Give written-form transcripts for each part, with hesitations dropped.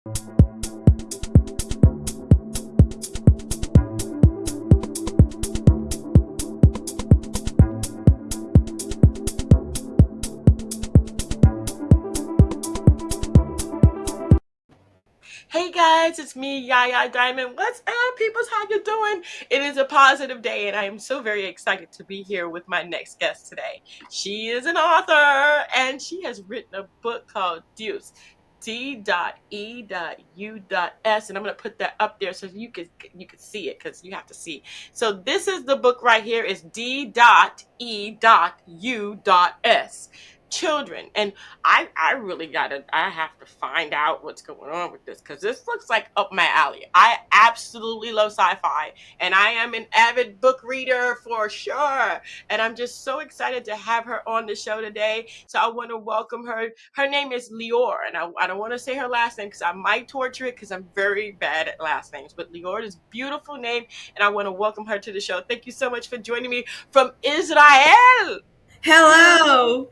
Hey guys, it's me, Yaya Diamond. What's up, peoples? How you doing? It is a positive day, and I am so very excited to be here with my next guest today. She is an author, and she has written a book called D.e.u.s. D.e.u.s, and I'm gonna put that up there so you could see it because you have to see. So this is the book right here. Is D.e.u.s. Children, and I really I have to find out what's going on with this because this looks like up my alley. I absolutely love sci-fi, and I am an avid book reader for sure. And I'm just so excited to have her on the show today. So I want to welcome her. Her name is Lior, and I don't want to say her last name because I might torture it because I'm very bad at last names. But Lior is a beautiful name, and I want to welcome her to the show. Thank you so much for joining me from Israel. Hello.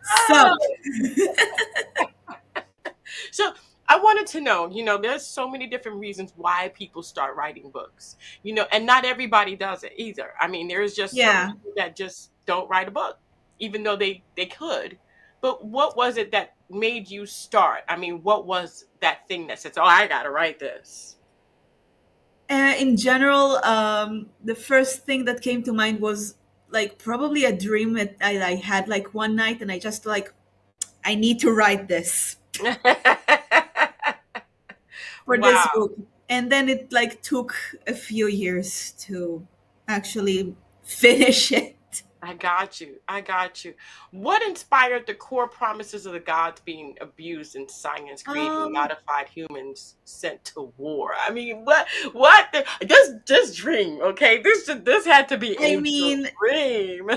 So I wanted to know, there's so many different reasons why people start writing books, and not everybody does it either. I mean, there's just some Yeah. people that just don't write a book, even though they could. But what was it that made you start? I mean, what was that thing that says, "Oh, I gotta write this"? In general, the first thing that came to mind was like probably a dream that I had like one night, and I just like, I need to write this for this Wow. book. And then it like took a few years to actually finish it. I got you. I got you. What inspired the core promises of the gods being abused in science, creating Um, modified humans sent to war? I mean, this dream, okay? This had to be I a mean, dream.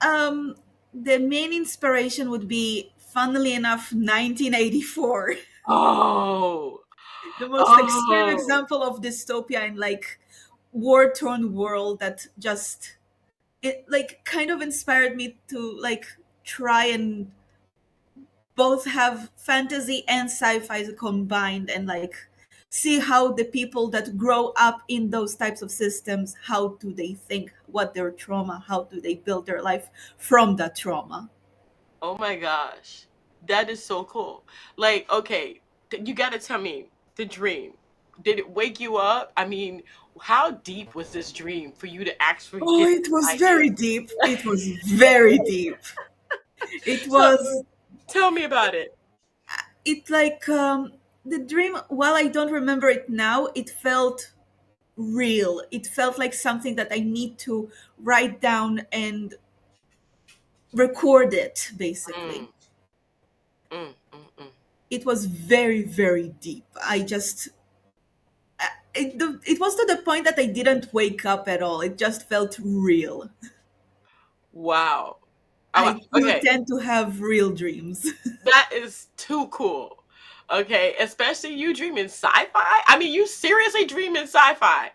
um, the main inspiration would be, funnily enough, 1984. Oh, The most extreme oh, example of dystopia in like war-torn world that just it like kind of inspired me to like try and both have fantasy and sci-fi combined, and like see how the people that grow up in those types of systems, how do they think, what their trauma, how do they build their life from that trauma. oh my gosh. That is so cool. Like, okay, you got to tell me the dream. Did it wake you up? I mean, how deep was this dream for you to actually Oh, get it was the idea? very deep. It was very deep. It So was tell me about it. it like the dream, while I don't remember it now, it felt real. It felt like something that I need to write down and record it, basically. Mm, mm, mm, mm. It was very, very deep. It was to the point that I didn't wake up at all. It just felt real. Wow. I do Okay, tend to have real dreams. that is too cool. Okay, especially you dreaming sci-fi. I mean, you seriously dreaming sci-fi.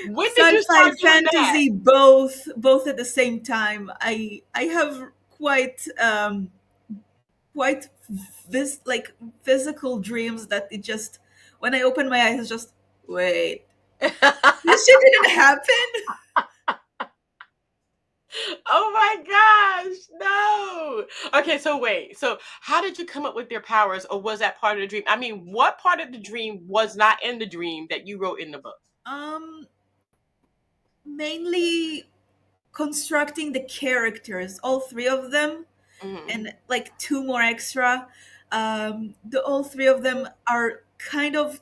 When did you Sci-fi, start doing that? fantasy, both at the same time. I have quite this like physical dreams that it just, when I open my eyes, it's just, wait, this shit didn't happen. Oh my gosh, no. Okay, so wait. So how did you come up with your powers, or was that part of the dream? I mean, what part of the dream was not in the dream that you wrote in the book? um Mainly constructing the characters, all three of them, Hmm. and like two more extra. The all three of them are kind of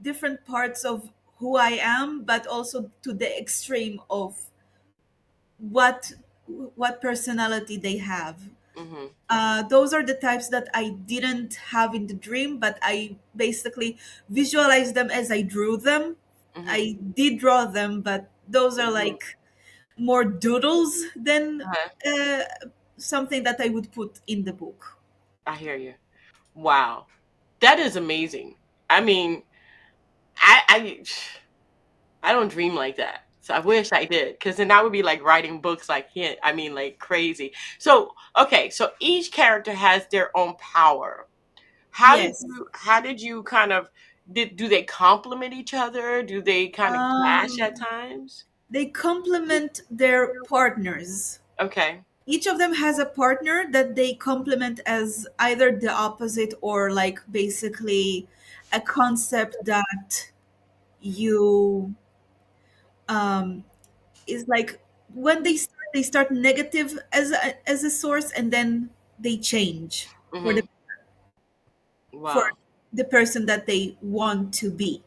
different parts of who I am, but also to the extreme of what what personality they have. Hmm. Those are the types that I didn't have in the dream, but I basically visualized them as I drew them. Hmm. I did draw them, but those are Hmm. like more doodles than Uh-huh. uh, something that I would put in the book. I hear you. Wow, that is amazing. I mean, I I don't dream like that. So I wish I did, because then I would be like writing books like him. I mean, like crazy. So okay, so each character has their own power. Yes. how did you kind of do they complement each other? Do they kind of clash at Um, times? they complement their partners. Okay. Each of them has a partner that they complement as either the opposite or like basically a concept that you um is like when they start negative as a source, and then they change Mhm. for Wow. the person that they want to be.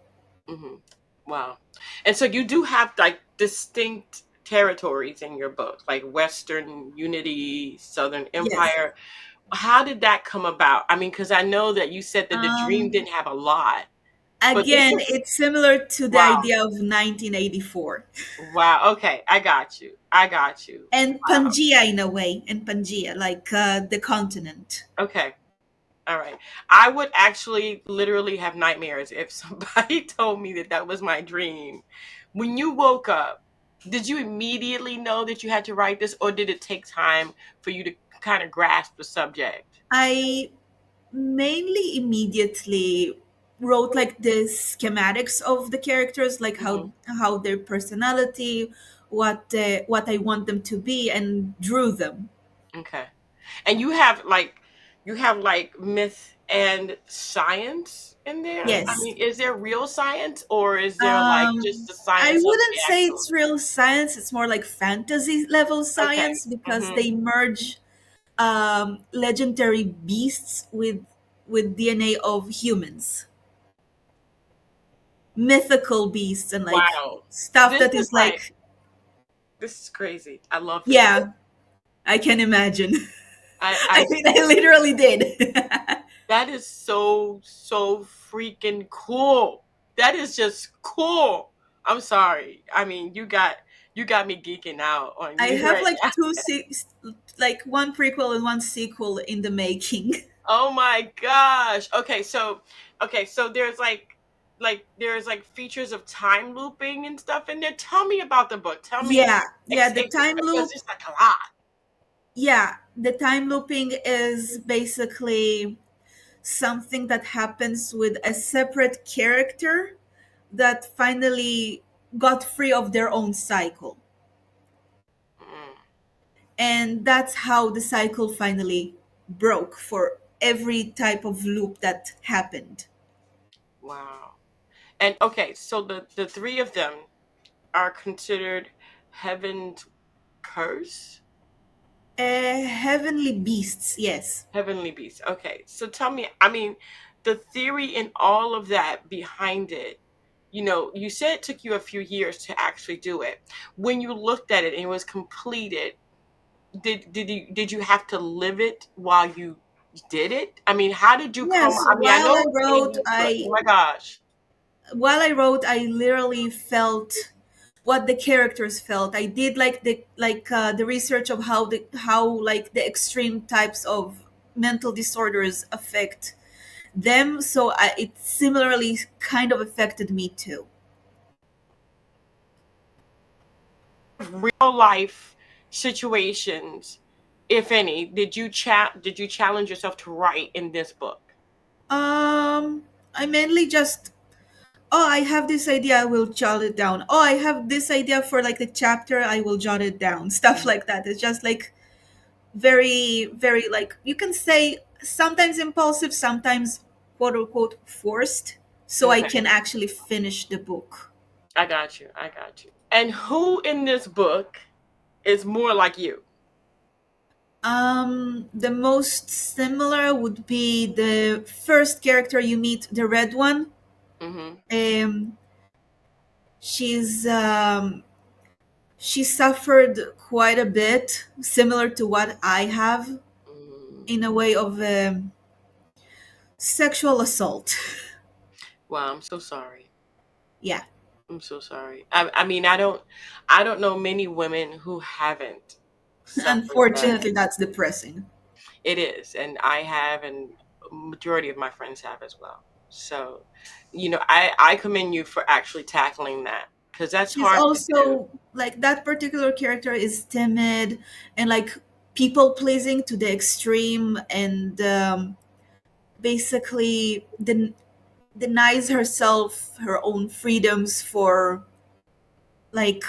Mhm. Wow. And so you do have like distinct territories in your book, like Western Unity, Southern Yes. Empire. How did that come about? I mean, because I know that you said that the dream um didn't have a lot, but this Again, is it's similar to the wow. idea of 1984 Wow. Okay. I got you. I got you. and Pangea in a way, and Pangea like the continent. Okay. All right. I would actually literally have nightmares if somebody told me that that was my dream. When you woke up, did you immediately know that you had to write this, or did it take time for you to kind of grasp the subject? I mainly immediately wrote like the schematics of the characters, like Hmm. how their personality, what I want them to be, and drew them. Okay. And you have like myth and science in there. I Yes. mean, is there real science, or is there like just the I science of wouldn't the say actual? it's real science. It's more like fantasy level Okay. science because Hmm. they merge legendary beasts with DNA of humans, mythical beasts, and like Wow. stuff This that is is like like, this is crazy. I love this. yeah, I can imagine. I I mean, I literally did. that is so freaking cool. That is just cool. I'm sorry. I mean, you got me geeking out on I you have right like now. like one prequel and one sequel in the making. Oh my gosh. Okay, so there's like features of time looping and stuff in there. Tell me about the book. Tell me Yeah, yeah, the time because loop. it's like a lot. Yeah, the time looping is basically something that happens with a separate character that finally got free of their own cycle. Mm, And that's how the cycle finally broke for every type of loop that happened. wow. And okay, so the three of them are considered heaven's curse. Heavenly beasts, yes. Heavenly beast. Okay. So tell me, I mean, the theory and all of that behind it, you said it took you a few years to actually do it. When you looked at it and it was completed, did you have to live it while you did it? I mean, how did you come? Yes, I mean, I know it's English, but oh my gosh. while I wrote, I literally felt what the characters felt. I did like the research of how like the extreme types of mental disorders affect them. So it similarly kind of affected me too. Real life situations, if any, did you challenge yourself to write in this book? I mainly just, oh, I have this idea, I will jot it down. Oh, I have this idea for like the chapter, I will jot it down. Stuff like that. It's just like very, very, like you can say sometimes impulsive, sometimes quote unquote forced, so I Okay. can actually finish the book. I got you. I got you. And who in this book is more like you? The most similar would be the first character you meet, the red one. Mm-hmm. Um, she's she suffered quite a bit, similar to what I have, in a Mm. way of sexual assault. Wow, I'm so sorry. Yeah, I'm so sorry. I mean, I don't know many women who haven't suffered that. unfortunately, that's depressing. It is, and I have, and majority of my friends have as well. So, I commend you for actually tackling that because that's She's hard to do. also like that particular character is timid and like people pleasing to the extreme, and basically denies herself her own freedoms for like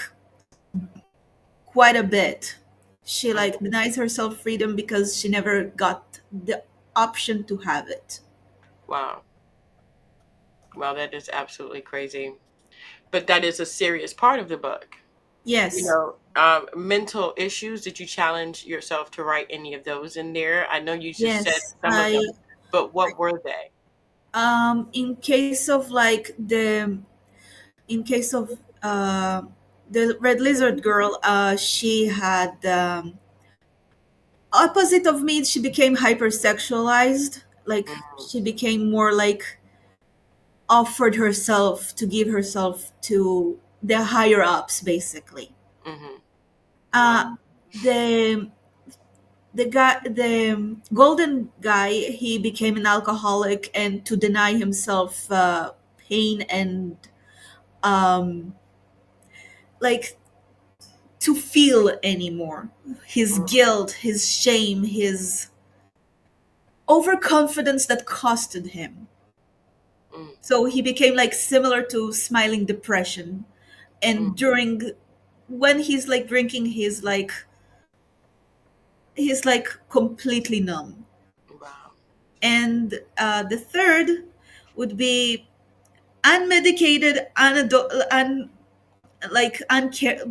quite a bit. She Mm, like denies herself freedom because she never got the option to have it. wow. Wow, that is absolutely crazy. But that is a serious part of the book. Yes, Mental issues. Did you challenge yourself to write any of those in there? I know you just said yes. some of them, but what were they? In case of like the in case of the red lizard girl, she had opposite of me. She became hypersexualized. Like Mm-hmm. she became more like offered herself to give herself to the higher ups, basically. Mm-hmm. Wow. Uh, the the golden guy, he became an alcoholic, and to deny himself pain and um, like to feel anymore. His guilt, his shame, his overconfidence that costed him. Mm-hmm. So he became like similar to smiling depression. And during when he's like drinking, he's like completely numb. Wow. And the third would be unmedicated,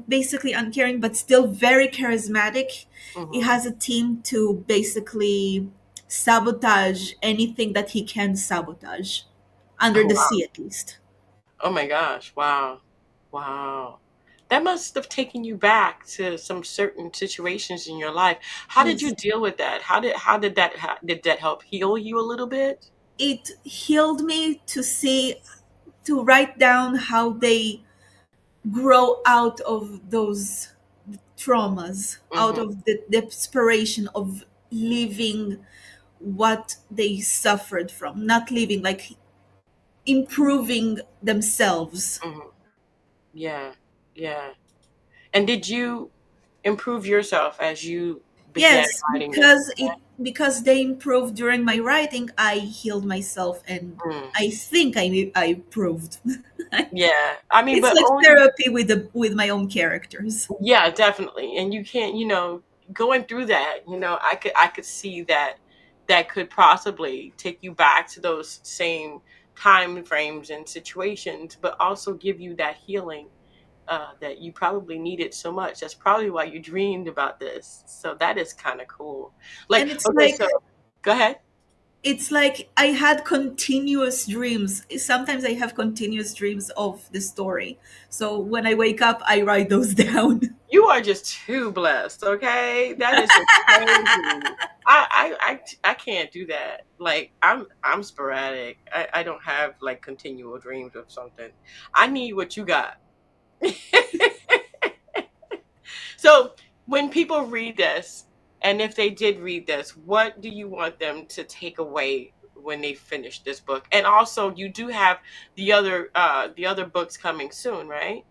basically uncaring, but still very charismatic. He Mm-hmm. has a team to basically sabotage anything that he can sabotage, under Oh the wow. sea at least. Oh my gosh. Wow. Wow. That must have taken you back to some certain situations in your life. How did you Yes. deal with that? Did that help heal you a little bit? It healed me to see, to write down how they grow out of those traumas, out Mm-hmm. of the desperation of living what they suffered from, not living, like improving themselves. Mm-hmm. Yeah. Yeah. And did you improve yourself as you began Yes, writing this? because they improved during my writing, I healed myself, and Mm. I think I improved. Yeah. I mean, It's but like only therapy with my own characters. yeah, definitely. And you can't, going through that, I could see that that could possibly take you back to those same time frames and situations, but also give you that healing that you probably needed so much. That's probably why you dreamed about this. So that is kind of cool. Like, And okay, so go ahead. it's like I had continuous dreams. Sometimes I have continuous dreams of the story. So when I wake up, I write those down. You are just too blessed, okay? That is just crazy. I can't do that. Like I'm sporadic. I don't have like continual dreams of something. I need what you got. So when people read this, and if they did read this, what do you want them to take away when they finish this book? And also, you do have the other books coming soon, right?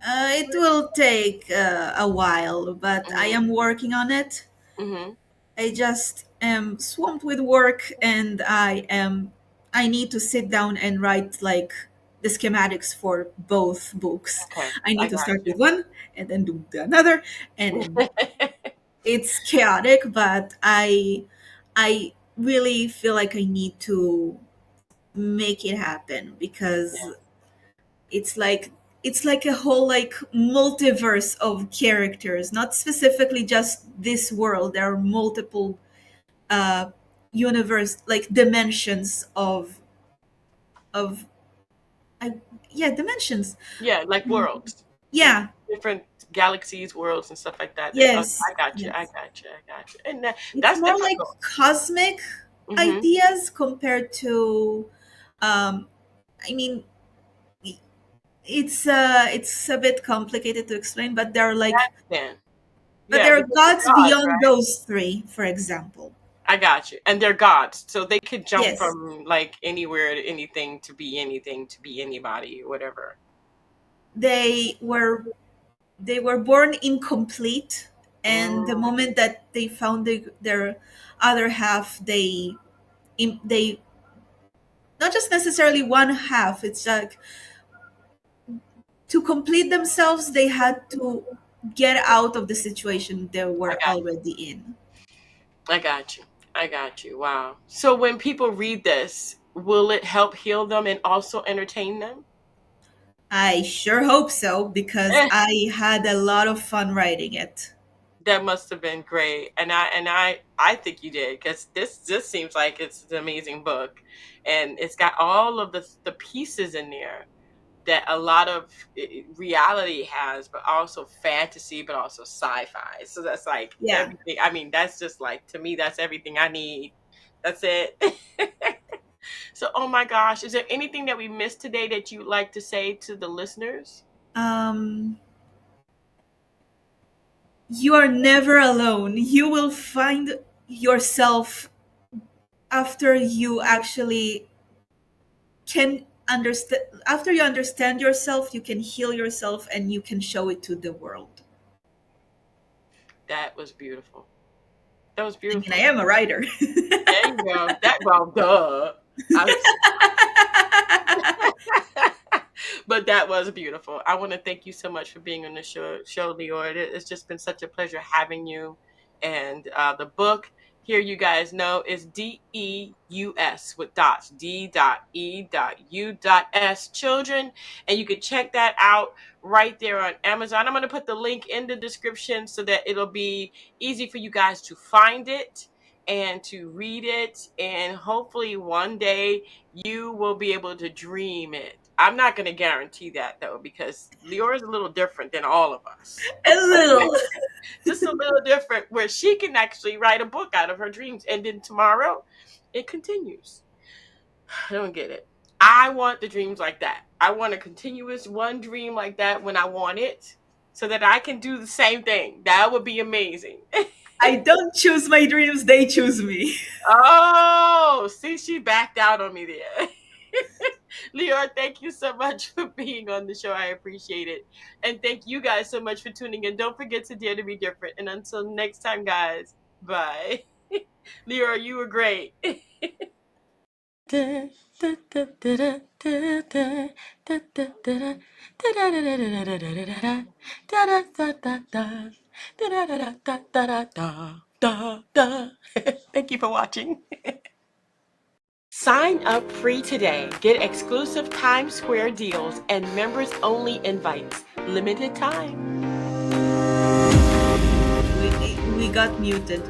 It will take a while, but I Mm-hmm. am working on it. Mm-hmm. I just am swamped with work, and I need to sit down and write like the schematics for both books. Okay, I I need to got start with one and then do the another, and you. then it's chaotic, but I really feel like I need to make it happen, because it's like it's like a whole like multiverse of characters, not specifically just this world. There are multiple uh universe, like dimensions of I, yeah, dimensions. Yeah, like worlds, like Yeah. different galaxies, worlds, and stuff like that. Okay, Yes, I got you. I yes. got you. I got you. And that, It's that's more like difficult. cosmic Mm-hmm. ideas compared to um I mean, it's a bit complicated to explain, but there are like Then, but yeah, there are because they're gods gods, beyond right? those three, for example. I got you. And they're gods, so they could jump Yes, from like anywhere to anything to be anybody, or whatever. they were they were born incomplete, and the Mm, moment that they found their other half, they not just necessarily one half. It's like to complete themselves, they had to get out of the situation they I were got already in. I got you. I got you. Wow. So when people read this, will it help heal them and also entertain them? I sure hope so because Eh, I had a lot of fun writing it. that must have been great. And I think you did, because this seems like it's an amazing book, and it's got all of the pieces in there that a lot of reality has, but also fantasy, but also sci-fi. So that's like Yeah. everything. I mean, that's just like, to me, that's everything I need. That's it. So, oh my gosh, is there anything that we missed today that you'd like to say to the listeners? Um, you are never alone. You will find yourself after you actually can understand. After you understand yourself, you can heal yourself and you can show it to the world. That was beautiful. That was I mean, I beautiful. am a writer. There you go. That, well, duh. I was, but that was beautiful. I want to thank you so much for being on the show, Lior. It's just been such a pleasure having you. And the book, here you guys know, is D.e.u.s with dots, D.e.u.s, children. And you can check that out right there on Amazon. I'm going to put the link in the description so that it'll be easy for you guys to find it and to read it. And hopefully one day you will be able to dream it. I'm not going to guarantee that though, because Lior is a little different than all of us. A little. Just a little different, where she can actually write a book out of her dreams, and then tomorrow it continues. I don't get it. I want the dreams like that. I want a continuous one dream like that when I want it, so that I can do the same thing. That would be amazing. I don't choose my dreams, they choose me. Oh, see, she backed out on me there. Lior, thank you so much for being on the show. I appreciate it. And thank you guys so much for tuning in. Don't forget to dare to be different. And until next time, guys, bye. Lior, you were great. Thank you for watching. Sign up free today. Get exclusive Times Square deals and members only invites. Limited time. We got muted.